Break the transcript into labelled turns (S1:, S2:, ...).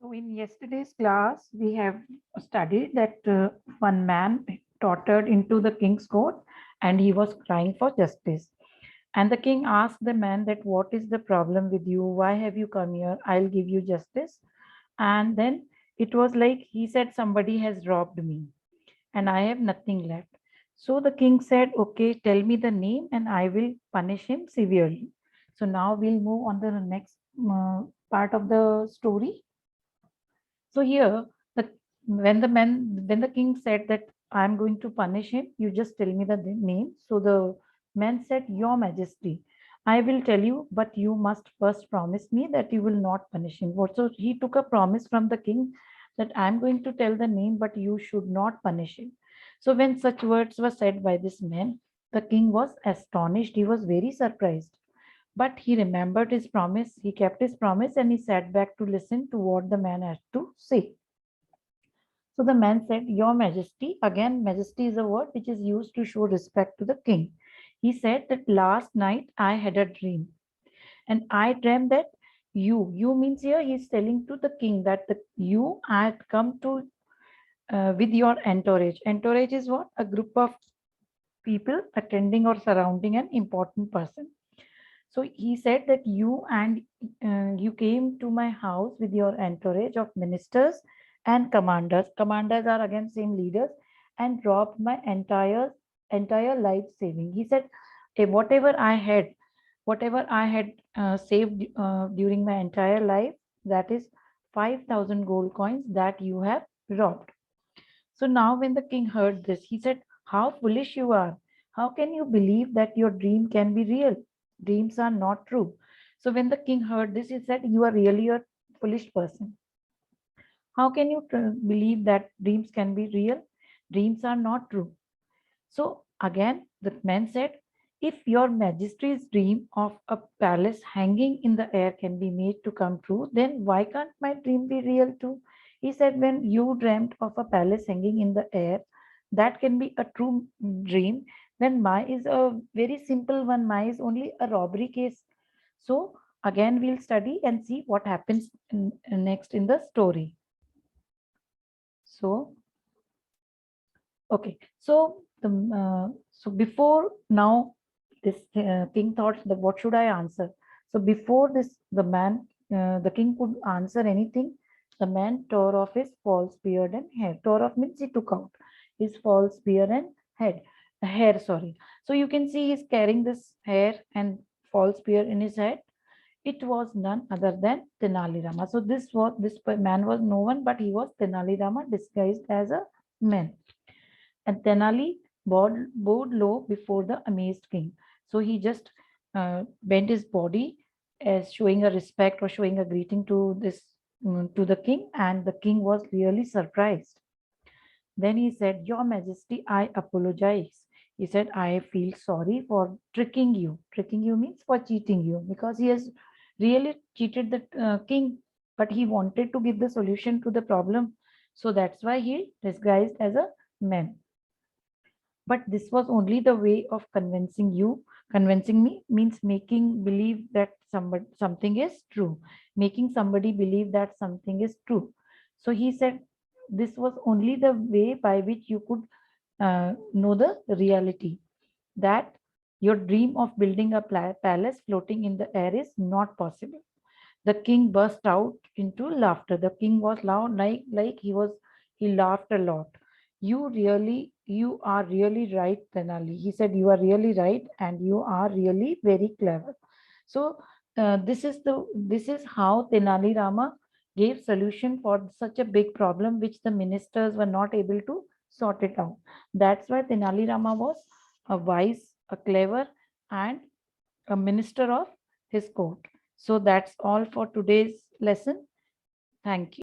S1: So in yesterday's class, we have studied that one man tottered into the king's court and he was crying for justice. And the king asked the man that, what is the problem with you? Why have you come here? I'll give you justice. And then it was like he said, somebody has robbed me and I have nothing left. So the king said, okay, tell me the name and I will punish him severely. So now we'll move on to the next part of the story. So here, the when the king said that I'm going to punish him, you just tell me the name. So the man said, Your Majesty, I will tell you, but you must first promise me that you will not punish him. So he took a promise from the king that I'm going to tell the name, but you should not punish him. So when such words were said by this man, the king was astonished. He was very surprised. But he remembered his promise, he kept his promise, and he sat back to listen to what the man had to say. So the man said, Your Majesty, again, majesty is a word which is used to show respect to the king. He said that last night I had a dream, and I dreamt that you means here he's telling to the king that you had come to with your entourage. Entourage is what? A group of people attending or surrounding an important person. So he said that you came to my house with your entourage of ministers and commanders. Commanders are again same leaders, and robbed my entire life saving. He said, whatever I had saved during my entire life, that is 5,000 gold coins that you have robbed. So now when the king heard this, he said, How foolish you are. How can you believe that your dream can be real? Dreams are not true. So when the king heard this, he said, You are really a foolish person. How can you believe that dreams can be real? Dreams are not true. So again, the man said, If your majesty's dream of a palace hanging in the air can be made to come true, then why can't my dream be real too? He said, When you dreamt of a palace hanging in the air, that can be a true dream. Then my is a very simple one. My is only a robbery case. So again, we'll study and see what happens next in the story. So okay, so before now, this king thought that what should I answer? So before this, the king could answer anything. The man tore off his false beard and hair. Tore off means he took out his false beard and hair. Sorry. So you can see he's carrying this hair and false beard in his head. It was none other than Tenali Rama. So this man was no one, but he was Tenali Rama disguised as a man. And Tenali bowed low before the amazed king. So he just bent his body as showing a respect or showing a greeting to to the king, and the king was really surprised. Then he said, Your Majesty, I apologize. He said, I feel sorry for tricking you. Tricking you means for cheating you, because he has really cheated the king, but he wanted to give the solution to the problem. So that's why he disguised as a man. But this was only the way of convincing you. Convincing me means making believe that something is true, making somebody believe that something is true. So he said this was only the way by which you could know the reality, that your dream of building a palace floating in the air is not possible. The king burst out into laughter. The king was loud, like he laughed a lot. You are really right, Tenali. He said, You are really right, and you are really very clever. So this is how Tenali Rama gave solution for such a big problem which the ministers were not able to sort it out. That's why Tenali Rama was a wise, a clever, and a minister of his court. So that's all for today's lesson. Thank you.